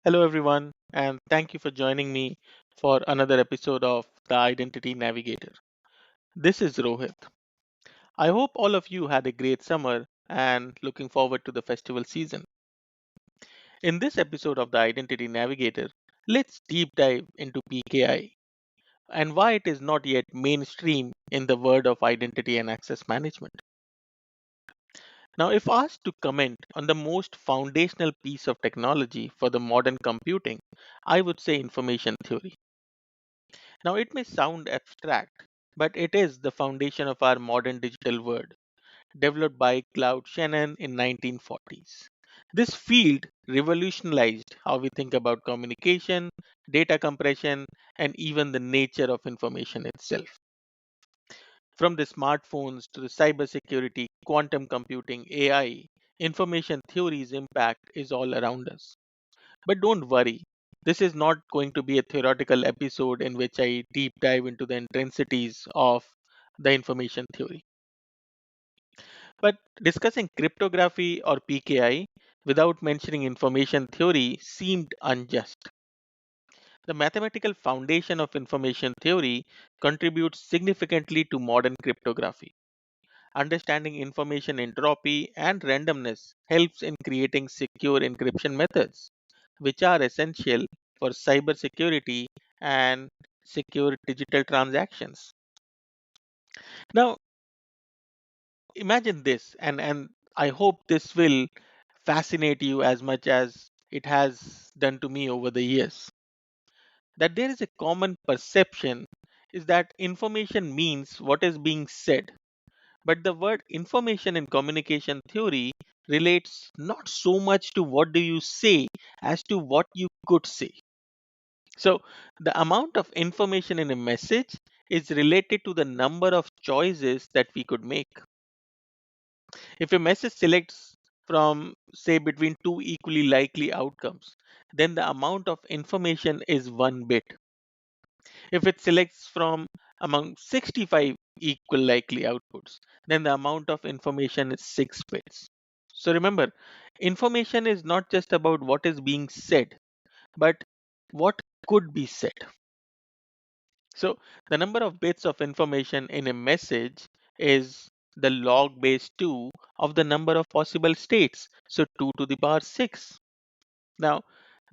Hello, everyone, and thank you for joining me for another episode of the Identity Navigator. This is Rohit. I hope all of you had a great summer and looking forward to the festival season. In this episode of the Identity Navigator, let's deep dive into PKI and why it is not yet mainstream in the world of identity and access management. Now, if asked to comment on the most foundational piece of technology for the modern computing, I would say information theory. Now, it may sound abstract, but it is the foundation of our modern digital world, developed by Claude Shannon in 1940s. This field revolutionized how we think about communication, data compression, and even the nature of information itself. From the smartphones to the cybersecurity, quantum computing, AI, information theory's impact is all around us. But don't worry, this is not going to be a theoretical episode in which I deep dive into the intrinsities of the information theory. But discussing cryptography or PKI without mentioning information theory seemed unjust. The mathematical foundation of information theory contributes significantly to modern cryptography. Understanding information entropy and randomness helps in creating secure encryption methods, which are essential for cybersecurity and secure digital transactions. Now, imagine this, and I hope this will fascinate you as much as it has done to me over the years. That there is a common perception is that information means what is being said. But the word information in communication theory relates not so much to what do you say as to what you could say. So the amount of information in a message is related to the number of choices that we could make. If a message selects from, say, between two equally likely outcomes, then the amount of information is one bit. If it selects from among 65 equal likely outputs, then the amount of information is 6 bits. So remember, information is not just about what is being said, but what could be said. So the number of bits of information in a message is the log base 2 of the number of possible states. So 2 to the power 6. Now,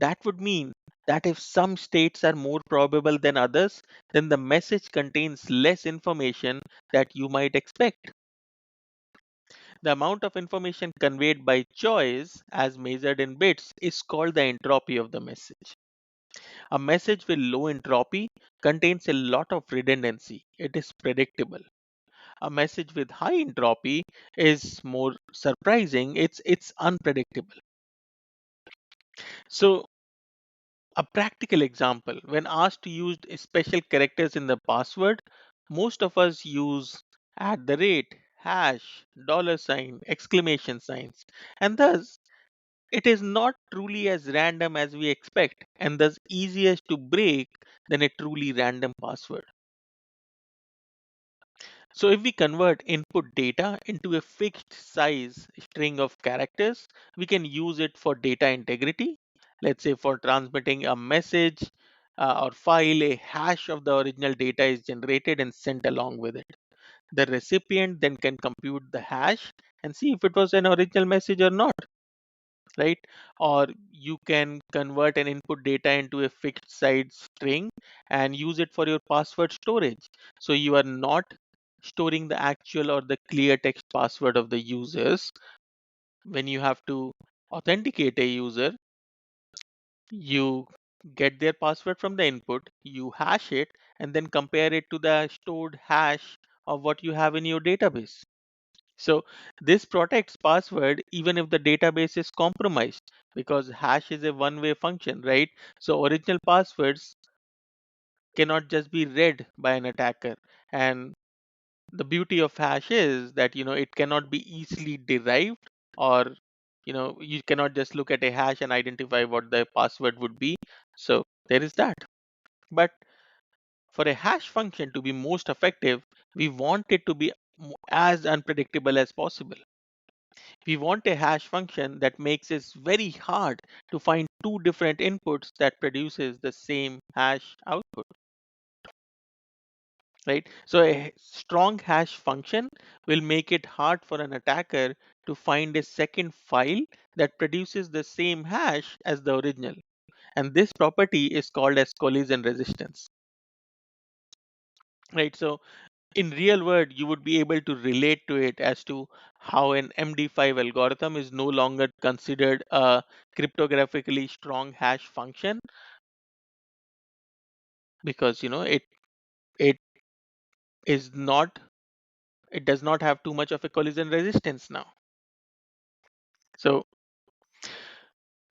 that would mean that if some states are more probable than others, then the message contains less information that you might expect. The amount of information conveyed by choice, as measured in bits, is called the entropy of the message. A message with low entropy contains a lot of redundancy. It is predictable. A message with high entropy is more surprising. It's unpredictable. So a practical example, when asked to use special characters in the password, most of us use at the rate, hash, dollar sign, exclamation signs, and thus it is not truly as random as we expect, and thus easiest to break than a truly random password. So if we convert input data into a fixed size string of characters, we can use it for data integrity. Let's say for transmitting a message or file, a hash of the original data is generated and sent along with it. The recipient then can compute the hash and see if it was an original message or not, right? Or you can convert an input data into a fixed size string and use it for your password storage. So you are not storing the actual or the clear text password of the users. When you have to authenticate a user, you get their password from the input, you hash it, and then compare it to the stored hash of what you have in your database. So this protects password even if the database is compromised, because hash is a one-way function, right? So original passwords cannot just be read by an attacker. And the beauty of hash is that it cannot be easily derived, or you cannot just look at a hash and identify what the password would be. So there is that. But for a hash function to be most effective, we want it to be as unpredictable as possible. We want a hash function that makes it very hard to find two different inputs that produces the same hash output, right? So a strong hash function will make it hard for an attacker to find a second file that produces the same hash as the original. And this property is called as collision resistance, right? So in real world, you would be able to relate to it as to how an MD5 algorithm is no longer considered a cryptographically strong hash function because it is not it does not have too much of a collision resistance now. So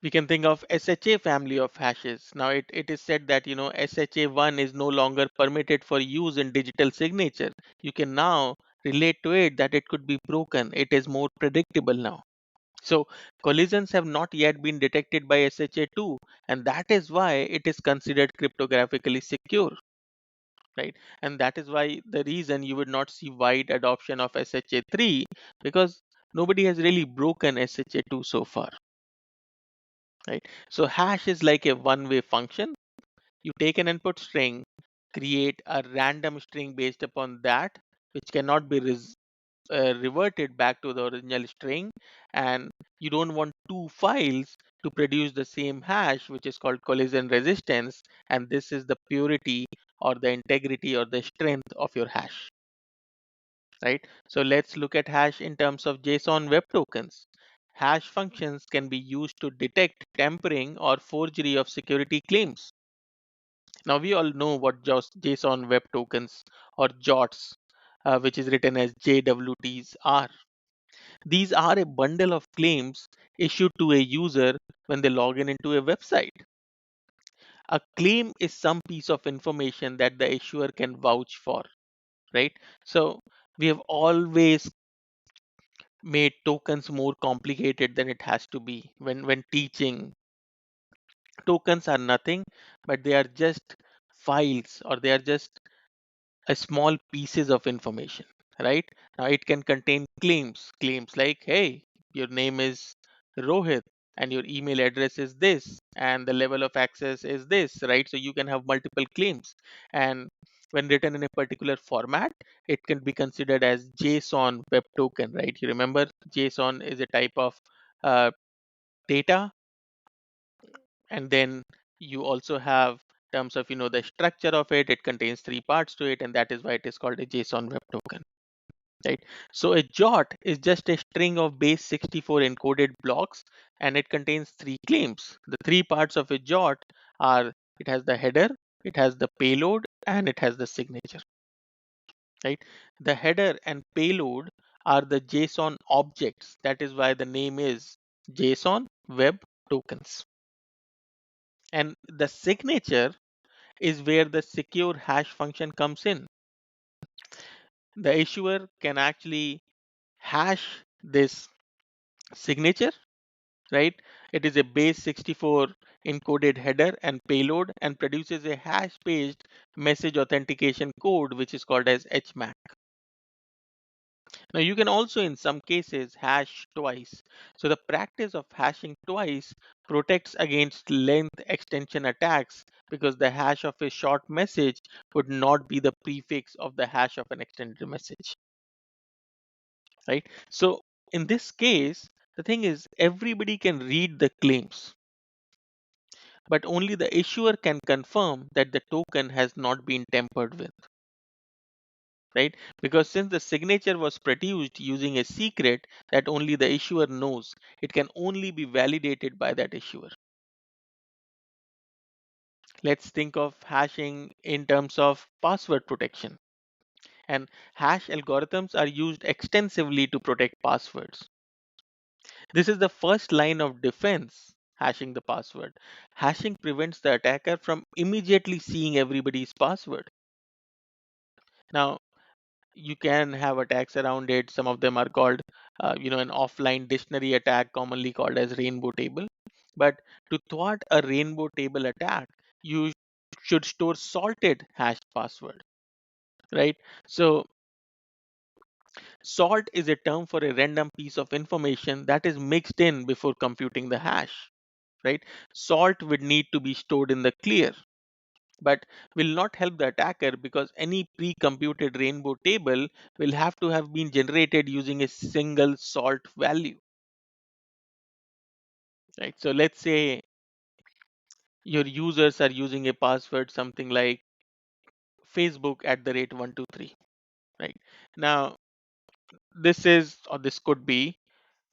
we can think of SHA family of hashes. Now it is said that SHA1 is no longer permitted for use in digital signature. You can now relate to it that it could be broken. It is more predictable now. So collisions have not yet been detected by SHA2, and that is why it is considered cryptographically secure, right? And that is why the reason you would not see wide adoption of SHA3 because nobody has really broken SHA2 so far, right? So hash is like a one-way function. You take an input string, create a random string based upon that, which cannot be reverted back to the original string, and you don't want two files to produce the same hash, which is called collision resistance, and this is the purity or the integrity or the strength of your hash, right? So let's look at hash in terms of JSON web tokens. Hash functions can be used to detect tampering or forgery of security claims. Now we all know what JSON web tokens or JOTs, which is written as JWTs, are. These are a bundle of claims issued to a user when they log in into a website. A claim is some piece of information that the issuer can vouch for, right? So we have always made tokens more complicated than it has to be. When teaching, tokens are nothing, but they are just files or they are just a small pieces of information, right? Now it can contain claims like, hey, your name is Rohit and your email address is this and the level of access is this, right? So you can have multiple claims. And when written in a particular format, it can be considered as JSON web token, right? You remember JSON is a type of uh, data, and then you also have terms of the structure of it. It contains three parts to it, and that is why it is called a JSON web token, right? So a jot is just a string of base 64 encoded blocks, and it contains three claims. The three parts of a jot are: it has the header, it has the payload, and it has the signature, right? The header and payload are the JSON objects. That is why the name is JSON web tokens. And the signature is where the secure hash function comes in. The issuer can actually hash this signature, right? It is a base 64 encoded header and payload and produces a hash based message authentication code, which is called as HMAC. Now you can also in some cases hash twice. So the practice of hashing twice protects against length extension attacks because the hash of a short message would not be the prefix of the hash of an extended message, right? So in this case, the thing is everybody can read the claims, but only the issuer can confirm that the token has not been tampered with, right? Because since the signature was produced using a secret that only the issuer knows, it can only be validated by that issuer. Let's think of hashing in terms of password protection. And hash algorithms are used extensively to protect passwords. This is the first line of defense, hashing the password. Hashing prevents the attacker from immediately seeing everybody's password. Now, you can have attacks around it. Some of them are called, an offline dictionary attack, commonly called as rainbow table. But to thwart a rainbow table attack, you should store salted hash password, right? So Salt is a term for a random piece of information that is mixed in before computing the hash, right? Salt would need to be stored in the clear, but will not help the attacker because any pre-computed rainbow table will have to have been generated using a single salt value, right? So let's say your users are using a password something like Facebook at the rate 123, right? Now, this is or this could be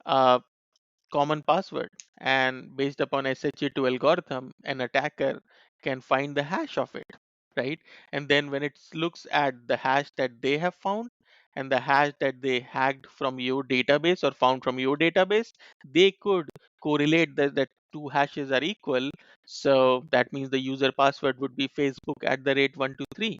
a common password, and based upon SHA2 algorithm, an attacker can find the hash of it, right? And then when it looks at the hash that they have found and the hash that they hacked from your database or found from your database, they could correlate that two hashes are equal. So that means the user password would be Facebook at the rate 123,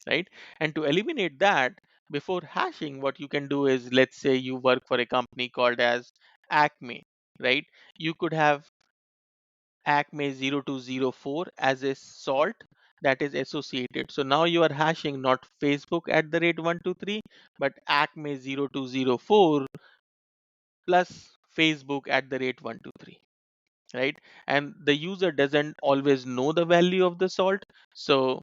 right? And to eliminate that, before hashing, what you can do is, let's say you work for a company called as Acme, right? You could have Acme 0204 as a salt that is associated. So now you are hashing not Facebook at the rate 123, but Acme 0204 plus Facebook at the rate 123, right? And the user doesn't always know the value of the salt. So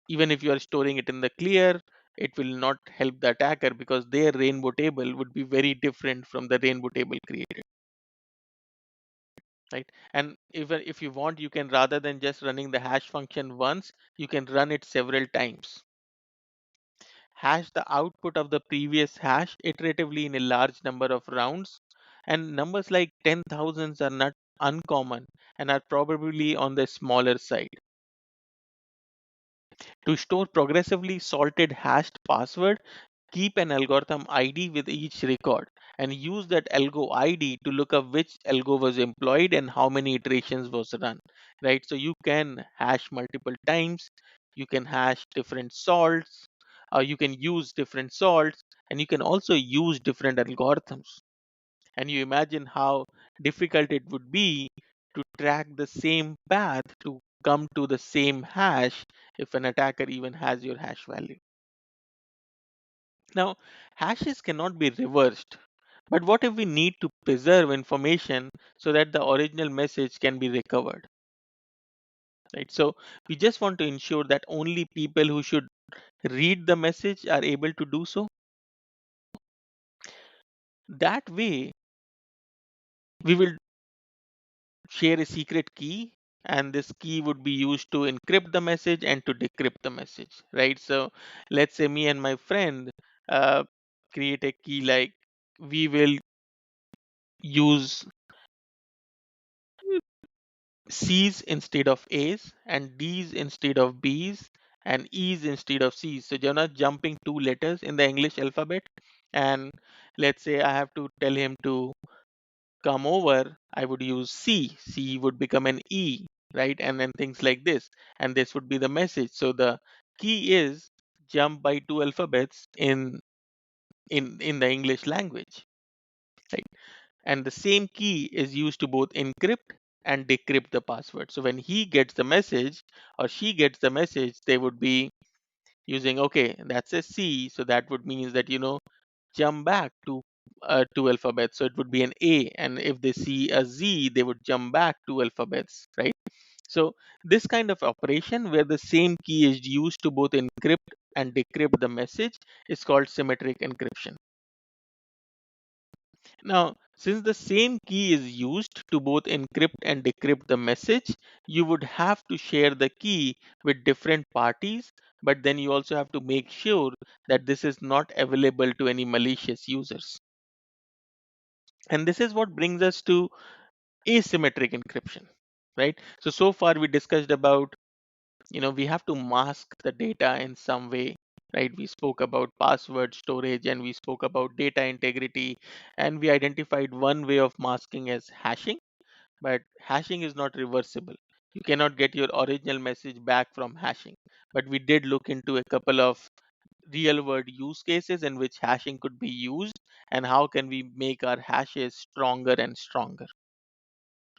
even if you are storing it in the clear, it will not help the attacker because their rainbow table would be very different from the rainbow table created, right? And even if you want, you can, rather than just running the hash function once, you can run it several times. Hash the output of the previous hash iteratively in a large number of rounds, and numbers like 10,000s are not uncommon and are probably on the smaller side. To store progressively salted hashed password, keep an algorithm ID with each record and use that algo ID to look up which algo was employed and how many iterations was run, right? So you can hash multiple times, you can hash different salts, you can use different salts, and you can also use different algorithms. And you imagine how difficult it would be to track the same path to come to the same hash if an attacker even has your hash value. Now, hashes cannot be reversed. But what if we need to preserve information so that the original message can be recovered? Right? So we just want to ensure that only people who should read the message are able to do so. That way, we will share a secret key, and this key would be used to encrypt the message and to decrypt the message, right? So let's say me and my friend uh, create a key like, we will use C's instead of A's and D's instead of B's and E's instead of C's. So you're not jumping two letters in the English alphabet. And let's say I have to tell him to come over, I would use C. C would become an E, right? And then things like this. And this would be the message. So the key is jump by two alphabets in the English language, right? And the same key is used to both encrypt and decrypt the password. So when he gets the message or she gets the message, they would be using, okay, that's a C, so that would mean that, jump back to two alphabets, so it would be an A. And if they see a Z, they would jump back two alphabets, right? So this kind of operation where the same key is used to both encrypt and decrypt the message is called symmetric encryption. Now, since the same key is used to both encrypt and decrypt the message, you would have to share the key with different parties, but then you also have to make sure that this is not available to any malicious users. And this is what brings us to asymmetric encryption, right? So far we discussed about, we have to mask the data in some way, right? We spoke about password storage and we spoke about data integrity, and we identified one way of masking as hashing. But hashing is not reversible. You cannot get your original message back from hashing. But we did look into a couple of real world use cases in which hashing could be used, and how can we make our hashes stronger and stronger,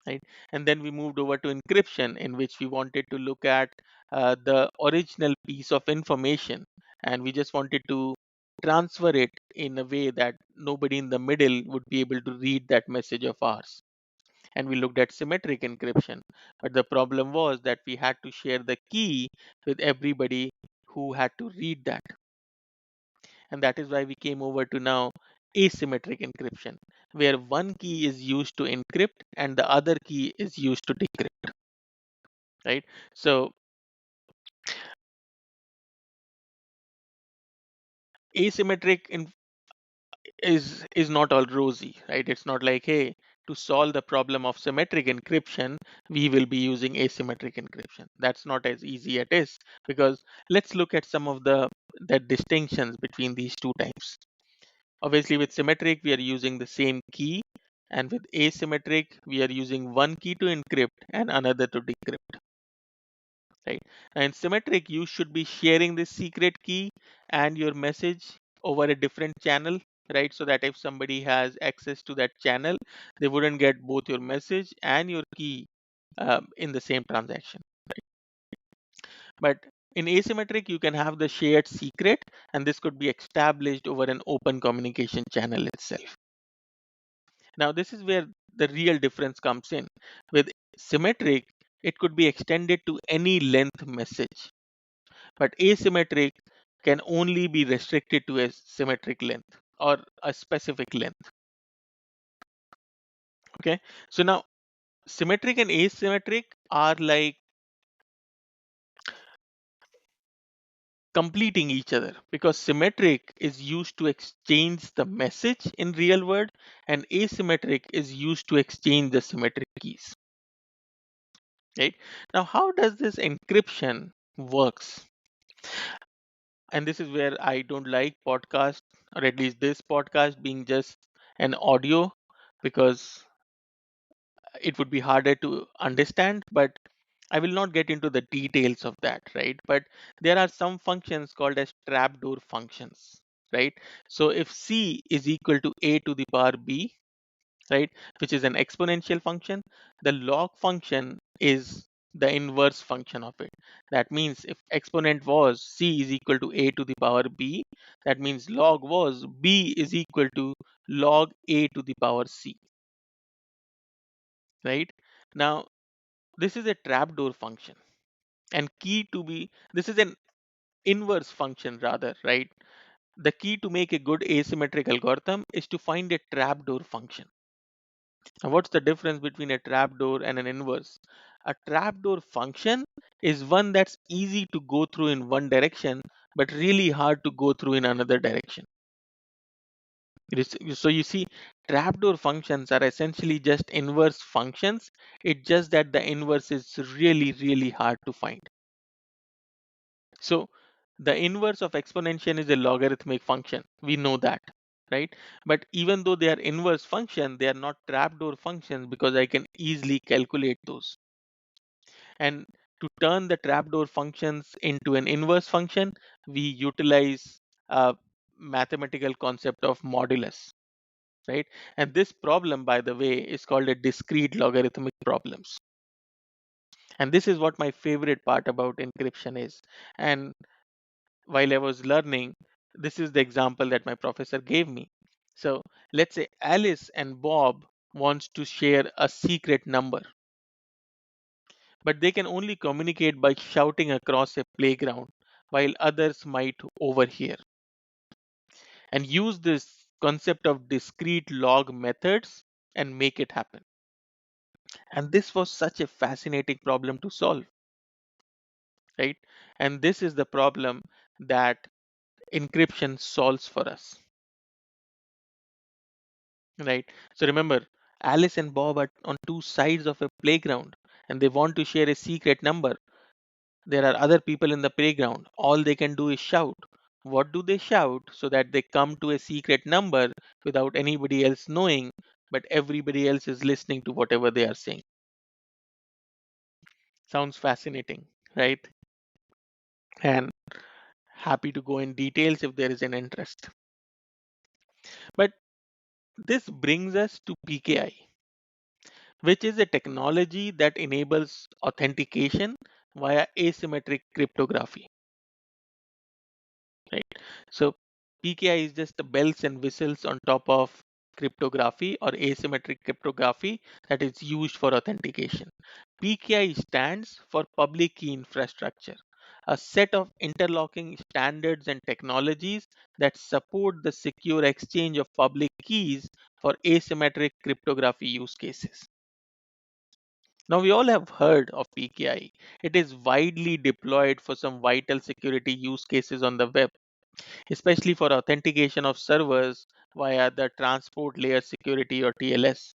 right? And then we moved over to encryption, in which we wanted to look at the original piece of information, and we just wanted to transfer it in a way that nobody in the middle would be able to read that message of ours. And we looked at symmetric encryption. But the problem was that we had to share the key with everybody who had to read that. And that is why we came over to now asymmetric encryption, where one key is used to encrypt and the other key is used to decrypt, right? So asymmetric is not all rosy, right? It's not like, hey, to solve the problem of symmetric encryption, we will be using asymmetric encryption. That's not as easy it is, because let's look at some of the distinctions between these two types. Obviously, with symmetric, we are using the same key, and with asymmetric, we are using one key to encrypt and another to decrypt, right? And symmetric, you should be sharing this secret key and your message over a different channel, right? So that if somebody has access to that channel, they wouldn't get both your message and your key in the same transaction. But in asymmetric, you can have the shared secret, and this could be established over an open communication channel itself. Now, this is where the real difference comes in. With symmetric, it could be extended to any length message, but asymmetric can only be restricted to a symmetric length or a specific length. Okay, so now symmetric and asymmetric are like completing each other, because symmetric is used to exchange the message in real world and asymmetric is used to exchange the symmetric keys, right? Now, how does this encryption works? And this is where I don't like podcast, or at least this podcast being just an audio, because it would be harder to understand. But I will not get into the details of that, right? But there are some functions called as trapdoor functions, right? So if c is equal to a to the power b, right, which is an exponential function, the log function is the inverse function of it. That means if exponent was c is equal to a to the power b, that means log was b is equal to log a to the power c, right? Now, this is a trapdoor function, and key to be, this is an inverse function rather, right? The key to make a good asymmetric algorithm is to find a trapdoor function. Now, what's the difference between a trapdoor and an inverse? A trapdoor function is one that's easy to go through in one direction, but really hard to go through in another direction. So you see, trapdoor functions are essentially just inverse functions. It's just that the inverse is really, really hard to find. So the inverse of exponential is a logarithmic function. We know that, right? But even though they are inverse function, they are not trapdoor functions because I can easily calculate those. And to turn the trapdoor functions into an inverse function, we utilize a mathematical concept of modulus, right? And this problem, by the way, is called a discrete logarithmic problems. And this is what my favorite part about encryption is. And while I was learning, this is the example that my professor gave me. So let's say Alice and Bob wants to share a secret number, but they can only communicate by shouting across a playground while others might overhear, and use this concept of discrete log methods and make it happen. And this was such a fascinating problem to solve, right? And this is the problem that encryption solves for us. Right. So remember, Alice and Bob are on two sides of a playground and they want to share a secret number. There are other people in the playground. All they can do is shout. What do they shout? So that they come to a secret number without anybody else knowing, but everybody else is listening to whatever they are saying. Sounds fascinating, right? And happy to go in details if there is an interest. But this brings us to PKI, which is a technology that enables authentication via asymmetric cryptography, right? So PKI is just the bells and whistles on top of cryptography or asymmetric cryptography that is used for authentication. PKI stands for public key infrastructure, a set of interlocking standards and technologies that support the secure exchange of public keys for asymmetric cryptography use cases. Now, we all have heard of PKI. It is widely deployed for some vital security use cases on the web, especially for authentication of servers via the transport layer security or TLS.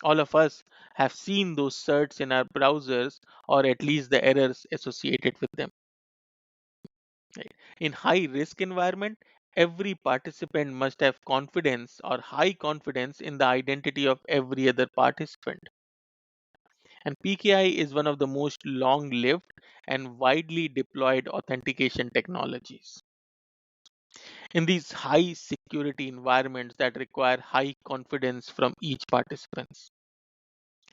All of us have seen those certs in our browsers or at least the errors associated with them. Right? In high risk environment, every participant must have confidence or high confidence in the identity of every other participant. And PKI is one of the most long lived and widely deployed authentication technologies. In these high security environments that require high confidence from each participants.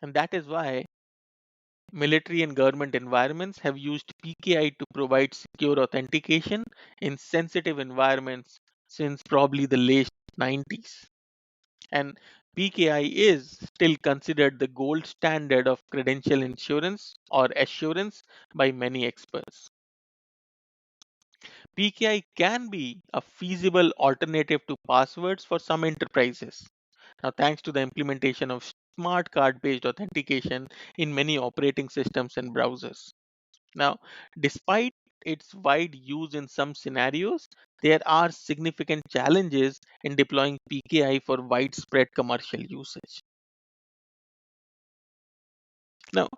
And that is why military and government environments have used PKI to provide secure authentication in sensitive environments since probably the late 90s. And PKI is still considered the gold standard of credential insurance or assurance by many experts. PKI can be a feasible alternative to passwords for some enterprises. Now, thanks to the implementation of smart card based authentication in many operating systems and browsers. Now, despite its wide use in some scenarios, there are significant challenges in deploying PKI for widespread commercial usage. Now,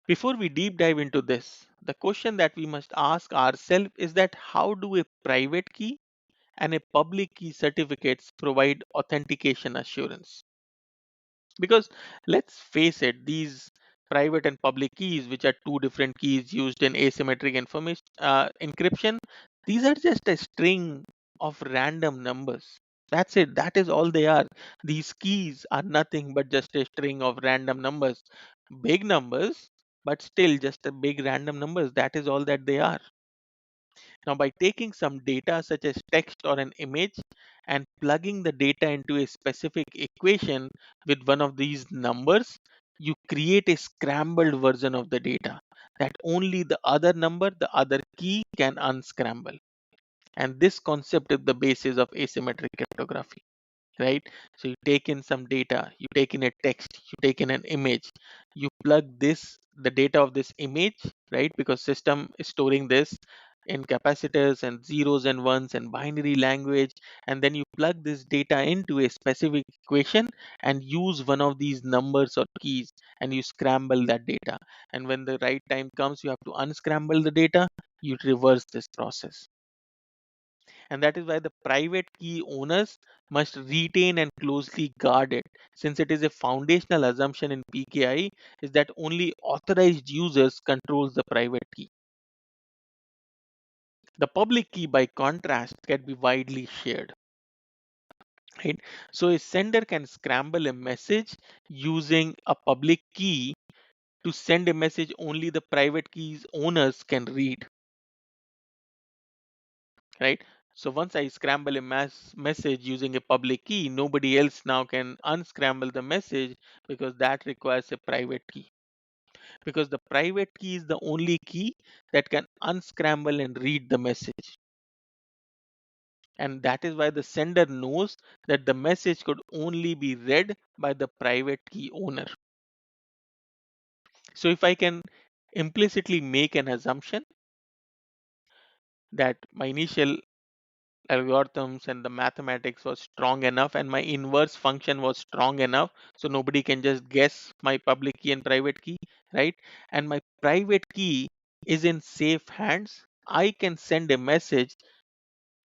before we deep dive into this, the question that we must ask ourselves is that how do a private key and a public key certificates provide authentication assurance? Because let's face it, these private and public keys, which are two different keys used in asymmetric information encryption, these are just a string of random numbers. That's it. That is all they are. These keys are nothing but just a string of random numbers, big numbers, but still just a big random numbers. That is all that they are. Now, by taking some data such as text or an image and plugging the data into a specific equation with one of these numbers, you create a scrambled version of the data that only the other number, the other key can unscramble. And this concept is the basis of asymmetric cryptography, right? So you take in some data, you take in a text, you take in an image, you plug the data of this image, right? Because system is storing this in capacitors and zeros and ones and binary language, and then you plug this data into a specific equation and use one of these numbers or keys and you scramble that data. And when the right time comes, you have to unscramble the data, you reverse this process. And that is why the private key owners must retain and closely guard it, since it is a foundational assumption in PKI is that only authorized users controls the private key. The public key, by contrast, can be widely shared. Right? So a sender can scramble a message using a public key to send a message only the private key's owners can read. Right? So once I scramble a message using a public key, nobody else now can unscramble the message because that requires a private key. Because the private key is the only key that can unscramble and read the message. And that is why the sender knows that the message could only be read by the private key owner. So if I can implicitly make an assumption that my initial algorithms and the mathematics was strong enough and my inverse function was strong enough so nobody can just guess my public key and private key, right? And my private key is in safe hands, I can send a message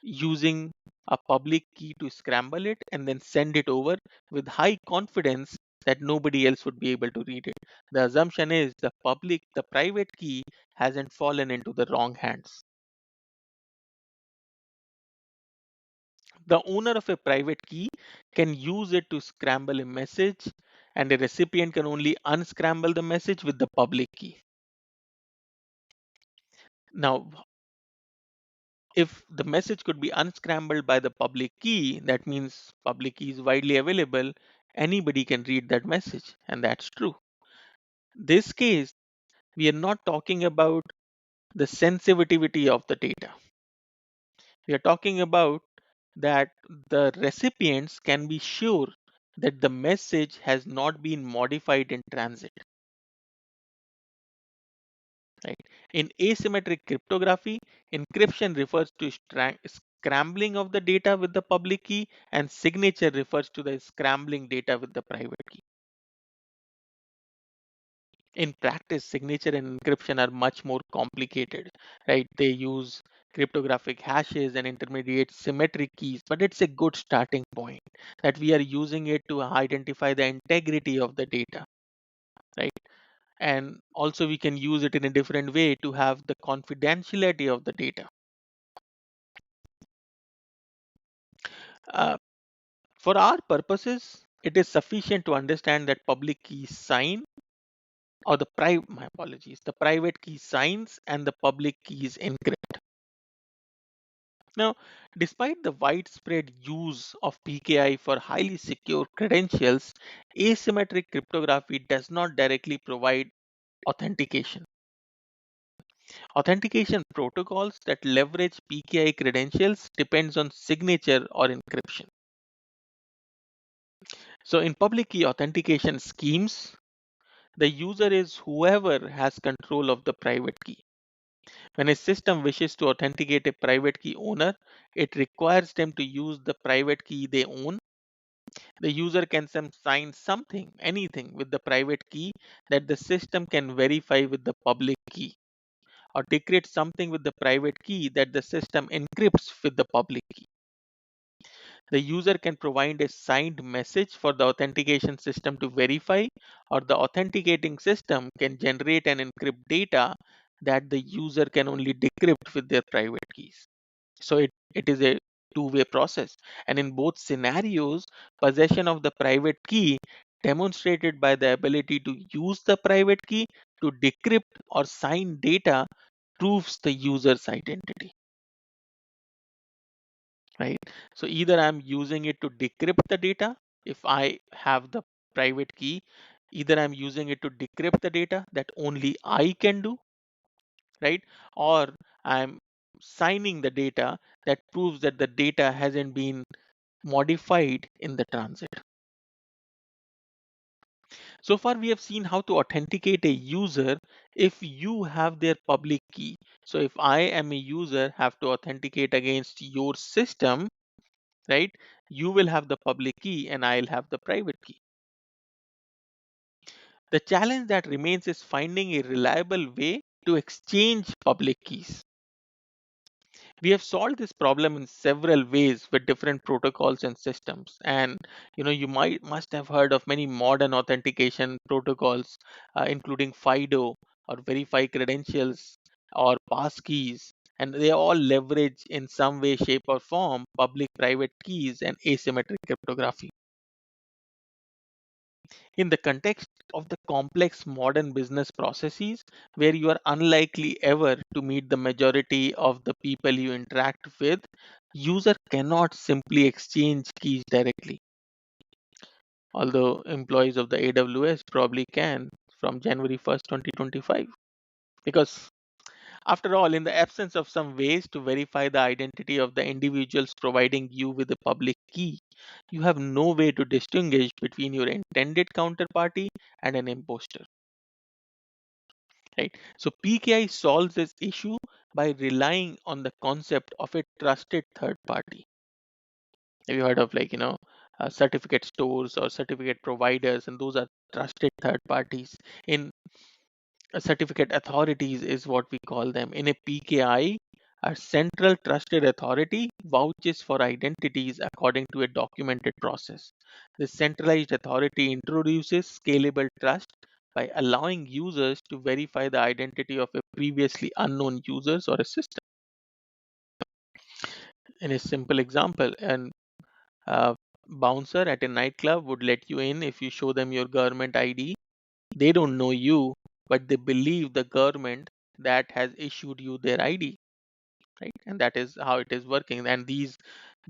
using a public key to scramble it and then send it over with high confidence that nobody else would be able to read it. The assumption is the private key hasn't fallen into the wrong hands. The owner of a private key can use it to scramble a message, and a recipient can only unscramble the message with the public key. Now, If the message could be unscrambled by the public key, that means public key is widely available, anybody can read that message, and that's true. This case, we are not talking about the sensitivity of the data. We are talking about that the recipients can be sure that the message has not been modified in transit. Right? In asymmetric cryptography, encryption refers to scrambling of the data with the public key, and signature refers to the scrambling data with the private key. In practice, signature and encryption are much more complicated, right? They use cryptographic hashes and intermediate symmetric keys, but it's a good starting point that we are using it to identify the integrity of the data, right? And also we can use it in a different way to have the confidentiality of the data. Uh, for our purposes, it is sufficient to understand that public key sign or my apologies, the private key signs and the public keys encrypt. Now, despite the widespread use of PKI for highly secure credentials, asymmetric cryptography does not directly provide authentication. Authentication protocols that leverage PKI credentials depends on signature or encryption. So in public key authentication schemes, the user is whoever has control of the private key. When a system wishes to authenticate a private key owner, it requires them to use the private key they own. The user can sign something, anything with the private key that the system can verify with the public key, or decrypt something with the private key that the system encrypts with the public key. The user can provide a signed message for the authentication system to verify, or the authenticating system can generate and encrypt data that the user can only decrypt with their private keys. So it is a two-way process. And in both scenarios, possession of the private key demonstrated by the ability to use the private key to decrypt or sign data proves the user's identity, right? So either I'm using it to decrypt the data if I have the private key, either I'm using it to decrypt the data that only I can do, right? Or I'm signing the data that proves that the data hasn't been modified in the transit. So far, we have seen how to authenticate a user if you have their public key. So if I am a user, have to authenticate against your system, right? You will have the public key and I'll have the private key. The challenge that remains is finding a reliable way to exchange public keys. We have solved this problem in several ways with different protocols and systems. And you must have heard of many modern authentication protocols, including FIDO or verify credentials or passkeys. And they all leverage in some way, shape, or form public private keys and asymmetric cryptography. In the context of the complex modern business processes where you are unlikely ever to meet the majority of the people you interact with, user cannot simply exchange keys directly, although employees of the AWS probably can from January 1st 2025, because after all, in the absence of some ways to verify the identity of the individuals providing you with a public key, you have no way to distinguish between your intended counterparty and an imposter. Right? So PKI solves this issue by relying on the concept of a trusted third party. Have you heard of certificate stores or certificate providers, and those are trusted third parties. In certificate authorities is what we call them. In a PKI, a central trusted authority vouches for identities according to a documented process. The centralized authority introduces scalable trust by allowing users to verify the identity of a previously unknown users or a system. In a simple example, an bouncer at a nightclub would let you in if you show them your government ID. They don't know you, but they believe the government that has issued you their ID. right? And that is how it is working. And these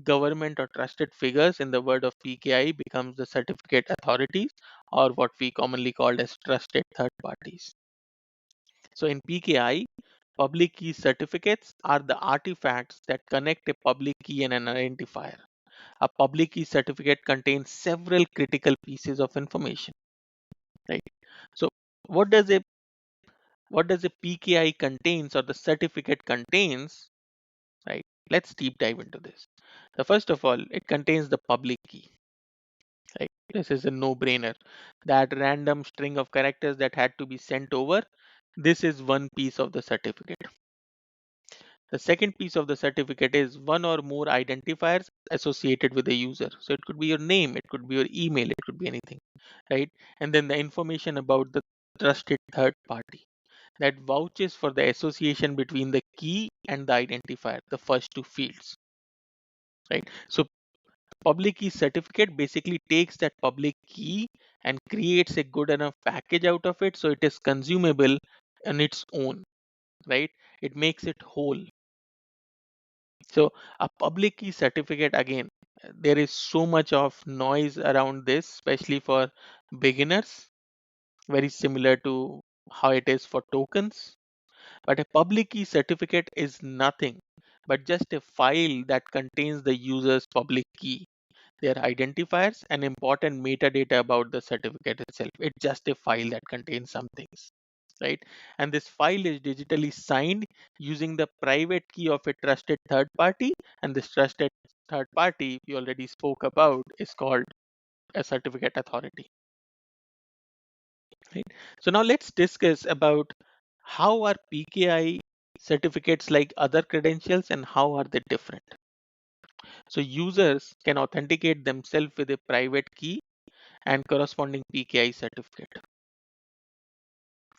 government or trusted figures, in the word of PKI, becomes the certificate authorities, or what we commonly call as trusted third parties. So in PKI, public key certificates are the artifacts that connect a public key and an identifier. A public key certificate contains several critical pieces of information, right? So what does a PKI contains, or the certificate contains, right? Let's deep dive into this. The first of all, it contains the public key, right? This is a no-brainer. That random string of characters that had to be sent over, this is one piece of the certificate. The second piece of the certificate is one or more identifiers associated with the user. So it could be your name, it could be your email, it could be anything, right? And then the information about the trusted third party that vouches for the association between the key and the identifier, the first two fields, right? So public key certificate basically takes that public key and creates a good enough package out of it so it is consumable on its own, right? It makes it whole. So a public key certificate, again, there is so much of noise around this, especially for beginners, very similar to how it is for tokens. But a public key certificate is nothing but just a file that contains the user's public key, their identifiers, and important metadata about the certificate itself. It's just a file that contains some things, right? And this file is digitally signed using the private key of a trusted third party. And this trusted third party we already spoke about is called a certificate authority, right? So now let's discuss about how are PKI certificates like other credentials and how are they different. So users can authenticate themselves with a private key and corresponding PKI certificate,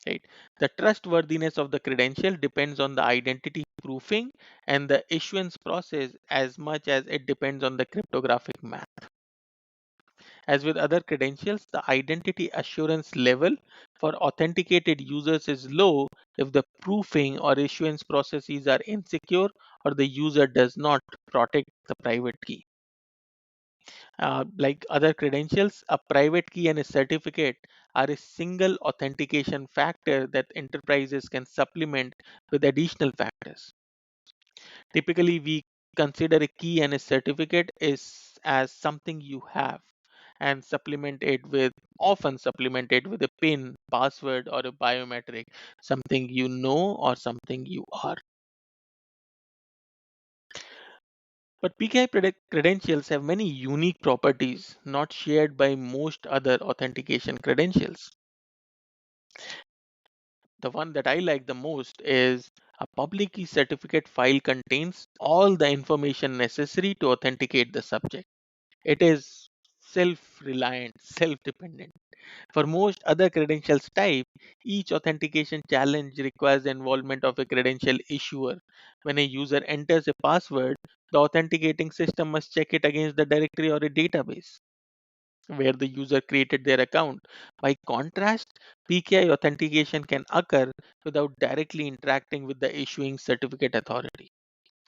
right? The trustworthiness of the credential depends on the identity proofing and the issuance process as much as it depends on the cryptographic math. As with other credentials, the identity assurance level for authenticated users is low if the proofing or issuance processes are insecure or the user does not protect the private key. Like other credentials, a private key and a certificate are a single authentication factor that enterprises can supplement with additional factors. Typically, we consider a key and a certificate is as something you have and often supplement it with a PIN, password, or a biometric, something you know or something you are. But PKI credentials have many unique properties not shared by most other authentication credentials. The one that I like the most is a public key certificate file contains all the information necessary to authenticate the subject. It is self-reliant, self-dependent. For most other credentials type, each authentication challenge requires the involvement of a credential issuer. When a user enters a password, the authenticating system must check it against the directory or a database where the user created their account. By contrast, PKI authentication can occur without directly interacting with the issuing certificate authority,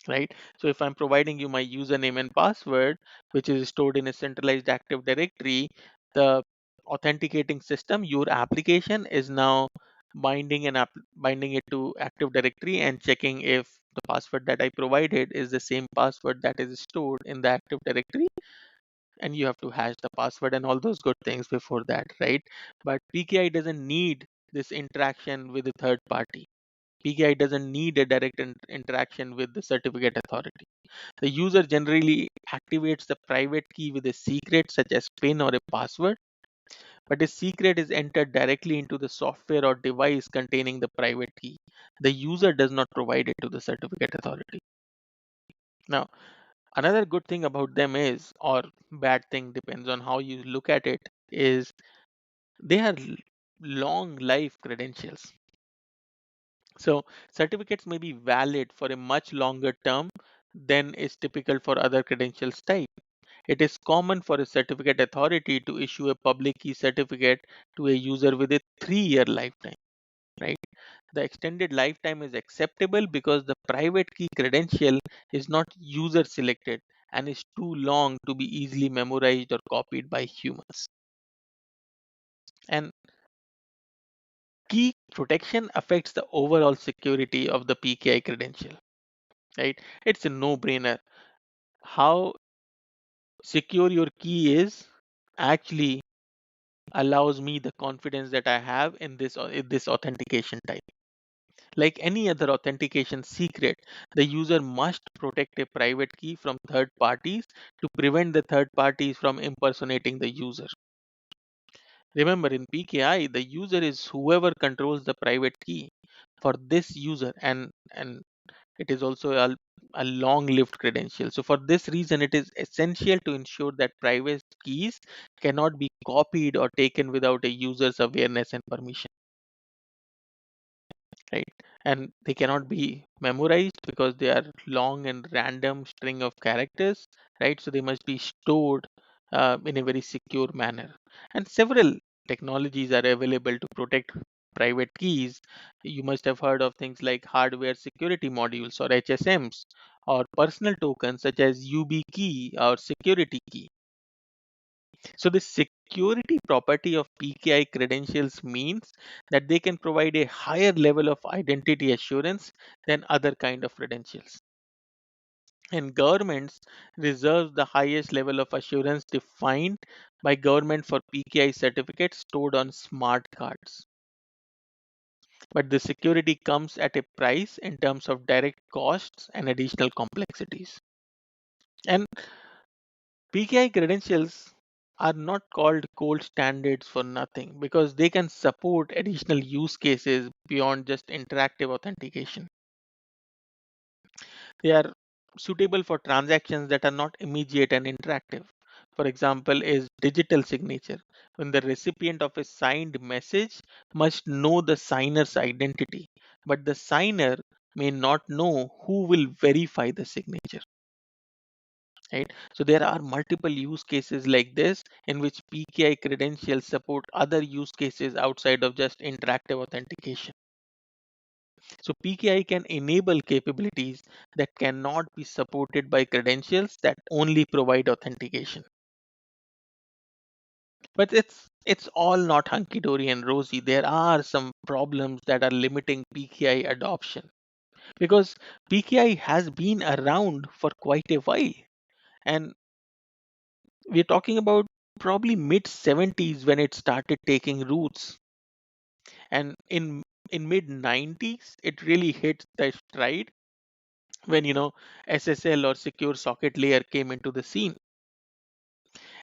right? So if I'm providing you my username and password, which is stored in a centralized Active Directory, the authenticating system, your application, is now binding it to Active Directory and checking if the password that I provided is the same password that is stored in the Active Directory, and you have to hash the password and all those good things before that, right? But PKI doesn't need this interaction with the third party. PKI doesn't need a direct interaction with the certificate authority. The user generally activates the private key with a secret such as PIN or a password, but a secret is entered directly into the software or device containing the private key. The user does not provide it to the certificate authority. Now, another good thing about them is, or bad thing, depends on how you look at it, is they are long life credentials. So certificates may be valid for a much longer term than is typical for other credentials type. It is common for a certificate authority to issue a public key certificate to a user with a 3-year lifetime, right? The extended lifetime is acceptable because the private key credential is not user selected and is too long to be easily memorized or copied by humans. And key protection affects the overall security of the PKI credential, right? It's a no-brainer. How secure your key is actually allows me the confidence that I have in this authentication type. Like any other authentication secret, the user must protect a private key from third parties to prevent the third parties from impersonating the user. Remember, in PKI, the user is whoever controls the private key for this user, and it is also a long-lived credential. So for this reason, it is essential to ensure that private keys cannot be copied or taken without a user's awareness and permission, right? And they cannot be memorized because they are long and random string of characters, right? So they must be stored in a very secure manner. And several technologies are available to protect private keys. You must have heard of things like hardware security modules or HSMs, or personal tokens such as UB key or security key. So the security property of PKI credentials means that they can provide a higher level of identity assurance than other kind of credentials. And governments reserve the highest level of assurance defined by government for PKI certificates stored on smart cards. But the security comes at a price in terms of direct costs and additional complexities. And PKI credentials are not called gold standards for nothing because they can support additional use cases beyond just interactive authentication. They are suitable for transactions that are not immediate and interactive. For example, is digital signature, when the recipient of a signed message must know the signer's identity, but the signer may not know who will verify the signature. Right? So there are multiple use cases like this in which PKI credentials support other use cases outside of just interactive authentication. So PKI can enable capabilities that cannot be supported by credentials that only provide authentication. But it's all not hunky dory and rosy. There are some problems that are limiting PKI adoption because PKI has been around for quite a while, and we're talking about probably mid 70s when it started taking roots, and in mid 90s it really hit the stride when SSL or secure socket layer came into the scene.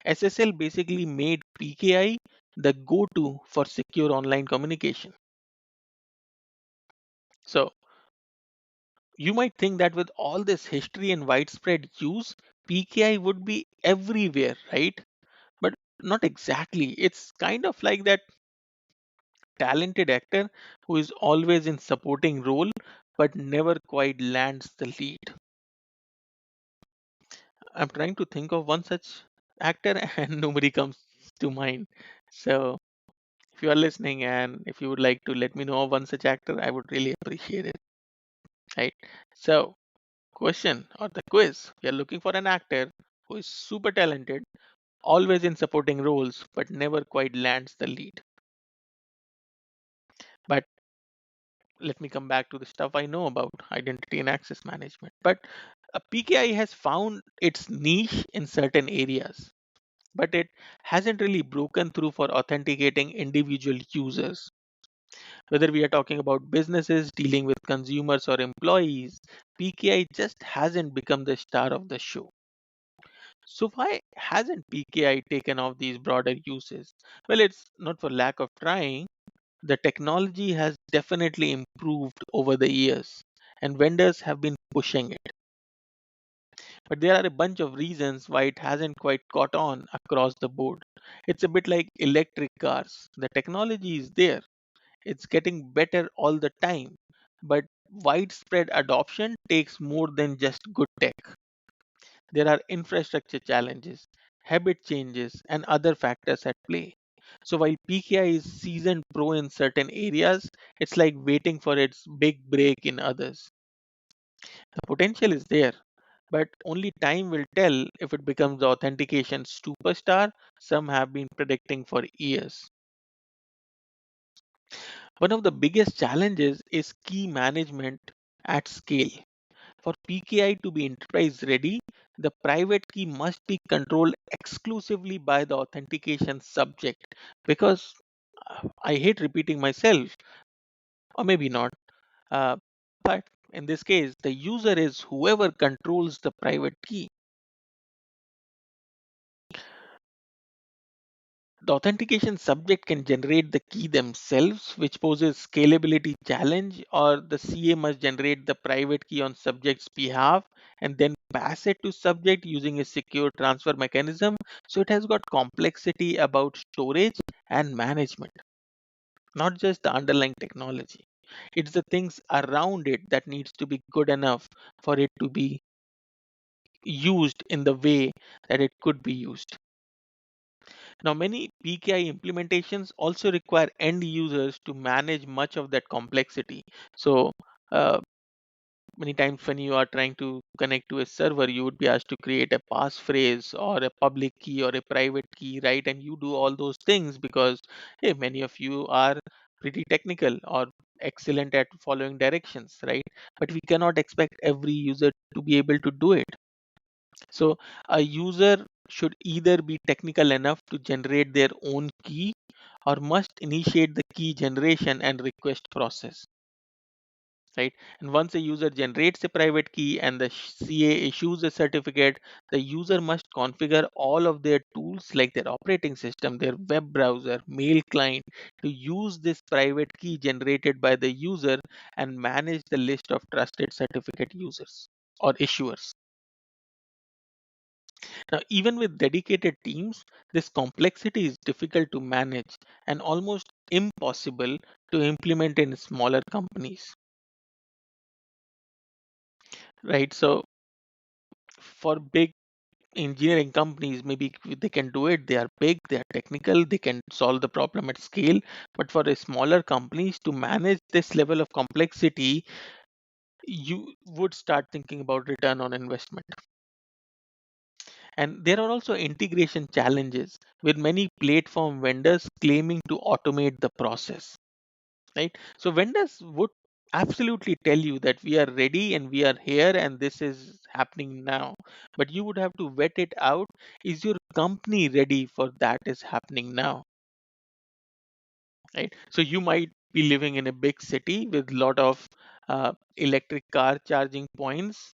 SSL basically made PKI the go-to for secure online communication. So you might think that with all this history and widespread use, PKI would be everywhere, right? But not exactly. It's kind of like that talented actor who is always in supporting role but never quite lands the lead. I'm trying to think of one such actor and nobody comes to mind. So if you are listening and if you would like to let me know of one such actor, I would really appreciate it. Right. So question or the quiz. We are looking for an actor who is super talented, always in supporting roles, but never quite lands the lead. But let me come back to the stuff I know about identity and access management. But PKI has found its niche in certain areas, but it hasn't really broken through for authenticating individual users. Whether we are talking about businesses dealing with consumers or employees, PKI just hasn't become the star of the show. So why hasn't PKI taken off these broader uses? Well, it's not for lack of trying. The technology has definitely improved over the years, and vendors have been pushing it. But there are a bunch of reasons why it hasn't quite caught on across the board. It's a bit like electric cars. The technology is there, it's getting better all the time, but widespread adoption takes more than just good tech. There are infrastructure challenges, habit changes, and other factors at play. So while PKI is seasoned pro in certain areas, it's like waiting for its big break in others. The potential is there, but only time will tell if it becomes the authentication superstar some have been predicting for years. One of the biggest challenges is key management at scale. For PKI to be enterprise ready, the private key must be controlled exclusively by the authentication subject because I hate repeating myself, or maybe not, uh, but in this case, the user is whoever controls the private key. The authentication subject can generate the key themselves, which poses scalability challenge, or the CA must generate the private key on subject's behalf and then pass it to subject using a secure transfer mechanism. So it has got complexity about storage and management, not just the underlying technology. It's the things around it that needs to be good enough for it to be used in the way that it could be used. Now, many PKI implementations also require end users to manage much of that complexity. So, uh, many times when you are trying to connect to a server, you would be asked to create a passphrase or a public key or a private key, right? And you do all those things because, hey, many of you are pretty technical or excellent at following directions, right? But we cannot expect every user to be able to do it. So a user should either be technical enough to generate their own key or must initiate the key generation and request process, right? And once a user generates a private key and the CA issues a certificate, the user must configure all of their tools like their operating system, their web browser, mail client to use this private key generated by the user and manage the list of trusted certificate users or issuers. Now, even with dedicated teams, this complexity is difficult to manage and almost impossible to implement in smaller companies, right? So, for big engineering companies, maybe they can do it. They are big, they are technical, they can solve the problem at scale. But for a smaller companies to manage this level of complexity, you would start thinking about return on investment. And there are also integration challenges with many platform vendors claiming to automate the process, right? So vendors would absolutely tell you that we are ready and we are here and this is happening now. But you would have to vet it out. Is your company ready for that is happening now? Right? So you might be living in a big city with a lot of electric car charging points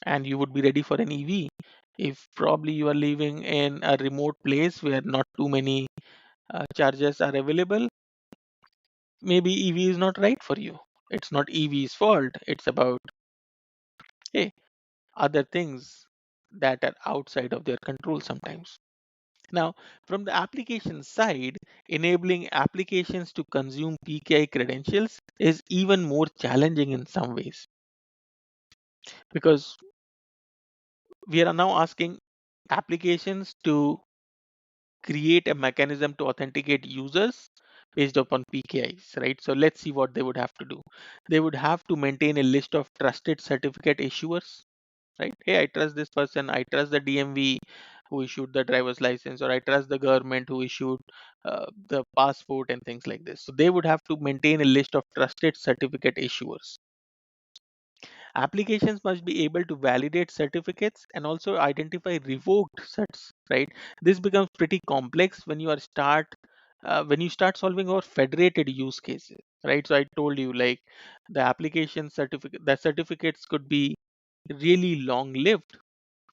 and you would be ready for an EV. If probably you are living in a remote place where not too many chargers are available, maybe EV is not right for you. It's not EV's fault. It's about, hey, other things that are outside of their control sometimes. Now, from the application side, enabling applications to consume PKI credentials is even more challenging in some ways because we are now asking applications to create a mechanism to authenticate users based upon PKIs, right? So let's see what they would have to do. They would have to maintain a list of trusted certificate issuers, right? Hey, I trust this person. I trust the DMV who issued the driver's license, or I trust the government who issued the passport and things like this. So they would have to maintain a list of trusted certificate issuers. Applications must be able to validate certificates and also identify revoked certs, right? This becomes pretty complex when you start solving our federated use cases, right? So I told you like the certificates could be really long lived,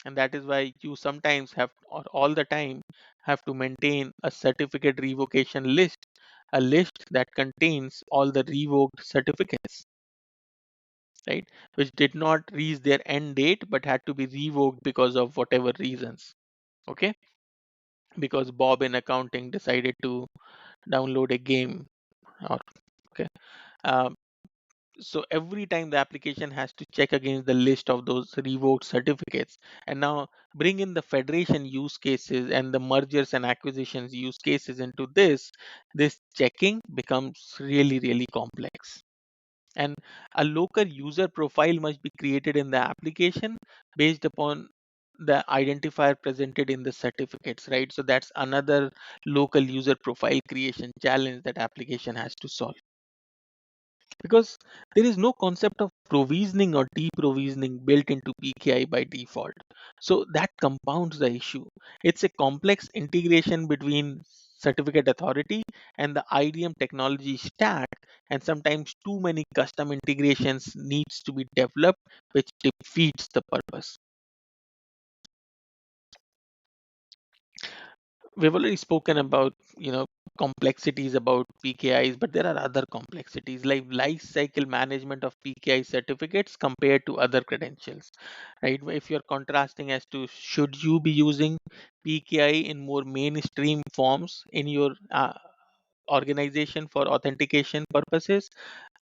and that is why you sometimes have or all the time have to maintain a certificate revocation list, a list that contains all the revoked certificates, right? Which did not reach their end date but had to be revoked because of whatever reasons. Okay, because Bob in accounting decided to download a game, or okay. Um, So every time the application has to check against the list of those revoked certificates. And now bring in the federation use cases and the mergers and acquisitions use cases into this checking becomes really, really complex. And a local user profile must be created in the application based upon the identifier presented in the certificates, right? So that's another local user profile creation challenge that application has to solve, because there is no concept of provisioning or deprovisioning built into PKI by default. So that compounds the issue. It's a complex integration between certificate authority and the IDM technology stack, and sometimes too many custom integrations needs to be developed, which defeats the purpose. We've already spoken about, complexities about PKIs, but there are other complexities like life cycle management of PKI certificates compared to other credentials, right? If you're contrasting as to should you be using PKI in more mainstream forms in your organization for authentication purposes,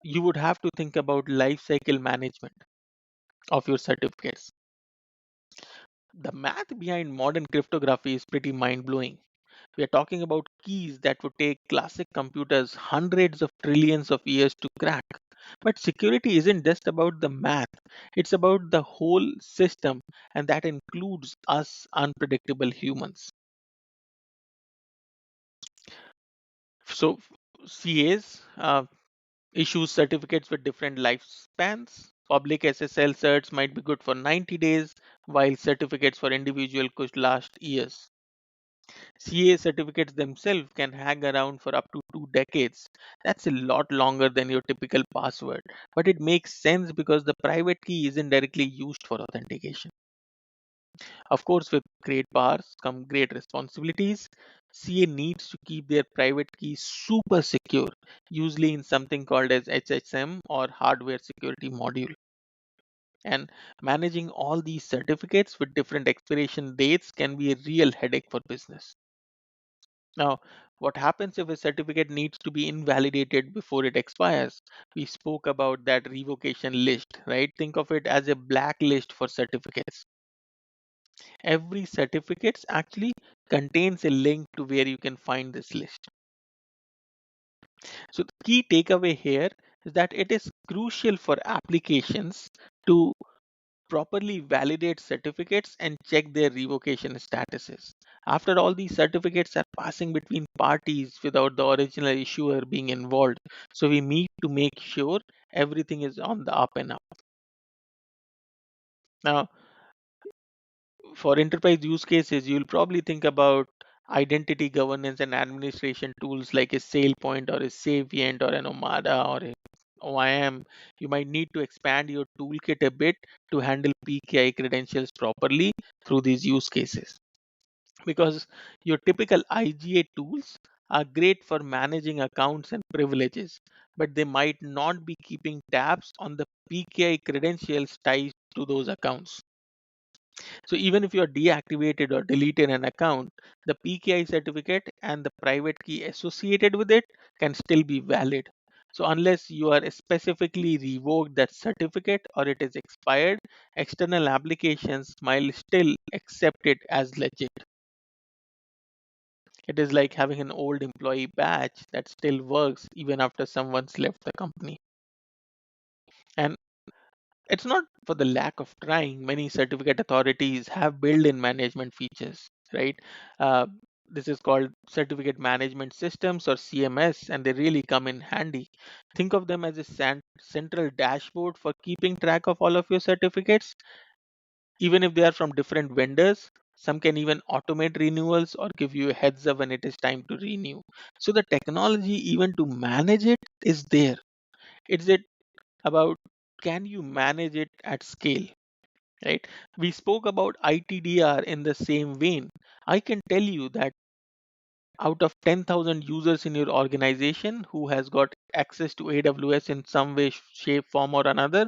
you would have to think about life cycle management of your certificates. The math behind modern cryptography is pretty mind blowing. We are talking about keys that would take classic computers hundreds of trillions of years to crack. But security isn't just about the math, it's about the whole system, and that includes us unpredictable humans. So, CAs issue certificates with different lifespans. Public SSL certs might be good for 90 days, while certificates for individual could last years. CA certificates themselves can hang around for up to 2 decades. That's a lot longer than your typical password, but it makes sense because the private key isn't directly used for authentication. Of course, with great powers come great responsibilities. CA needs to keep their private key super secure, usually in something called as HSM or hardware security module. And managing all these certificates with different expiration dates can be a real headache for business. Now, what happens if a certificate needs to be invalidated before it expires? We spoke about that revocation list, right? Think of it as a blacklist for certificates. Every certificate actually contains a link to where you can find this list. So the key takeaway here is that it is crucial for applications to properly validate certificates and check their revocation statuses. After all, these certificates are passing between parties without the original issuer being involved. So we need to make sure everything is on the up and up. Now, for enterprise use cases, you'll probably think about identity governance and administration tools like a SailPoint or a Savient or an Omada or a OIM. You might need to expand your toolkit a bit to handle PKI credentials properly through these use cases. Because your typical IGA tools are great for managing accounts and privileges, but they might not be keeping tabs on the PKI credentials tied to those accounts. So even if you are deactivated or deleted an account, the PKI certificate and the private key associated with it can still be valid. So unless you are specifically revoked that certificate or it is expired, external applications might still accept it as legit. It is like having an old employee badge that still works even after someone's left the company. And it's not for the lack of trying. Many certificate authorities have built-in management features, right? Uh, this is called certificate management systems or CMS, and they really come in handy. Think of them as a central dashboard for keeping track of all of your certificates, even if they are from different vendors. Some can even automate renewals or give you a heads up when it is time to renew. So the technology, even to manage it, is there. It's it about, can you manage it at scale, right? We spoke about ITDR in the same vein. I can tell you that out of 10,000 users in your organization who has got access to AWS in some way, shape, form, or another,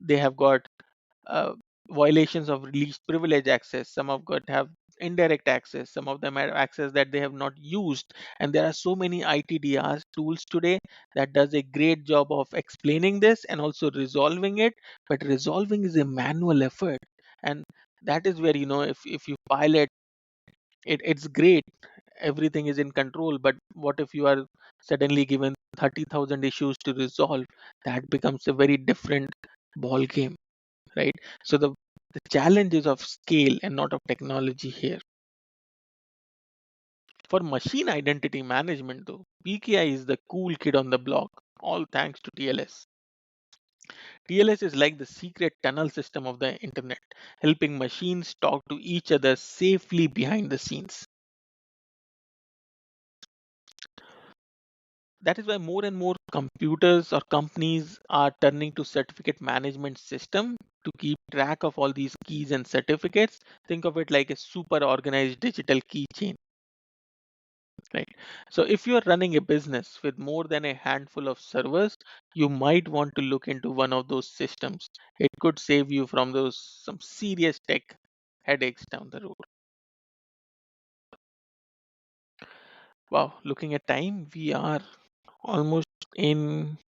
they have got violations of least privilege access. Some of got have indirect access. Some of them have access that they have not used. And there are so many ITDR tools today that does a great job of explaining this and also resolving it. But resolving is a manual effort, and that is where, if you pilot it, it's great, everything is in control. But what if you are suddenly given 30,000 issues to resolve? That becomes a very different ball game, right? So the challenge is of scale and not of technology here. For machine identity management, though, PKI is the cool kid on the block, all thanks to TLS. TLS is like the secret tunnel system of the internet, helping machines talk to each other safely behind the scenes. That is why more and more computers or companies are turning to certificate management system to keep track of all these keys and certificates. Think of it like a super organized digital keychain, right? So if you're running a business with more than a handful of servers, you might want to look into one of those systems. It could save you from those some serious tech headaches down the road. Wow, looking at time, we are almost in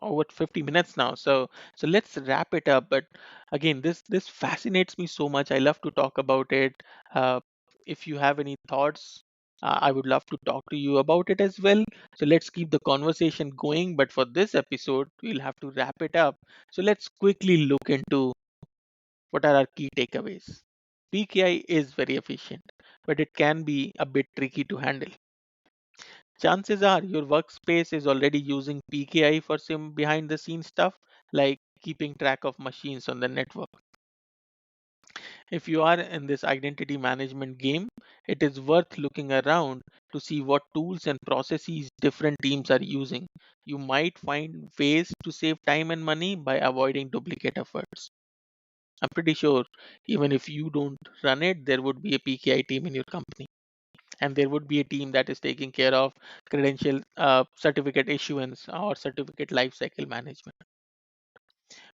over 50 minutes now. So let's wrap it up. But again, this fascinates me so much. I love to talk about it. uh, if you have any thoughts, I would love to talk to you about it as well. So let's keep the conversation going, but for this episode we'll have to wrap it up. So let's quickly look into what are our key takeaways. PKI is very efficient, but it can be a bit tricky to handle. Chances are your workspace is already using PKI for some behind the scenes stuff like keeping track of machines on the network. If you are in this identity management game, it is worth looking around to see what tools and processes different teams are using. You might find ways to save time and money by avoiding duplicate efforts. I'm pretty sure even if you don't run it, there would be a PKI team in your company, and there would be a team that is taking care of credential certificate issuance or certificate lifecycle management.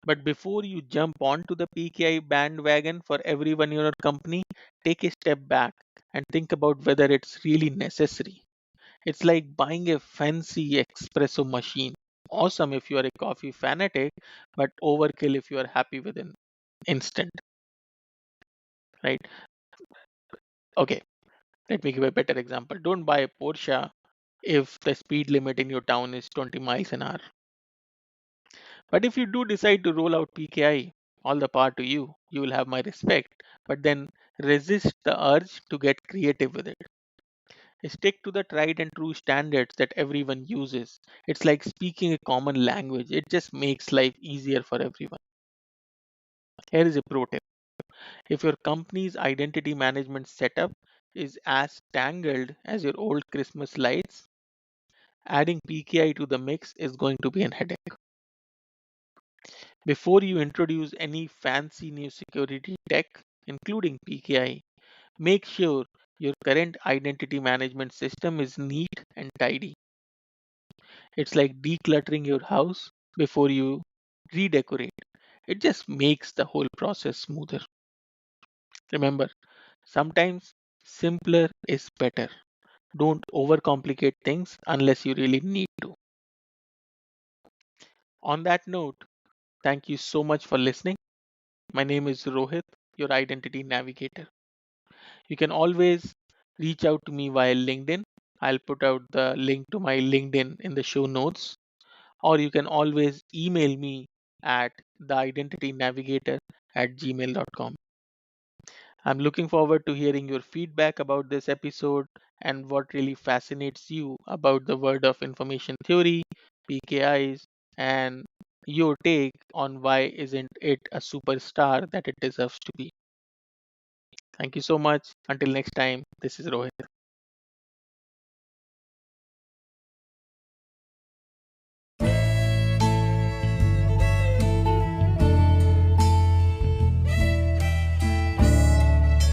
But before you jump onto the PKI bandwagon for everyone in your company, take a step back and think about whether it's really necessary. It's like buying a fancy espresso machine. Awesome if you are a coffee fanatic, but overkill if you are happy with an instant, right? Okay, let me give a better example. Don't buy a Porsche if the speed limit in your town is 20 miles an hour. But if you do decide to roll out PKI, all the power to you. You will have my respect. But then resist the urge to get creative with it. Stick to the tried and true standards that everyone uses. It's like speaking a common language. It just makes life easier for everyone. Here is a pro tip. If your company's identity management setup is as tangled as your old Christmas lights, adding PKI to the mix is going to be a headache. Before you introduce any fancy new security tech, including PKI, make sure your current identity management system is neat and tidy. It's like decluttering your house before you redecorate. It just makes the whole process smoother. Remember, sometimes simpler is better. Don't overcomplicate things unless you really need to. On that note, thank you so much for listening. My name is Rohit, your identity navigator. You can always reach out to me via LinkedIn. I'll put out the link to my LinkedIn in the show notes. Or you can always email me at theidentitynavigator@gmail.com. I'm looking forward to hearing your feedback about this episode and what really fascinates you about the world of information theory, PKIs, and your take on why isn't it a superstar that it deserves to be. Thank you so much. Until next time, this is Rohit.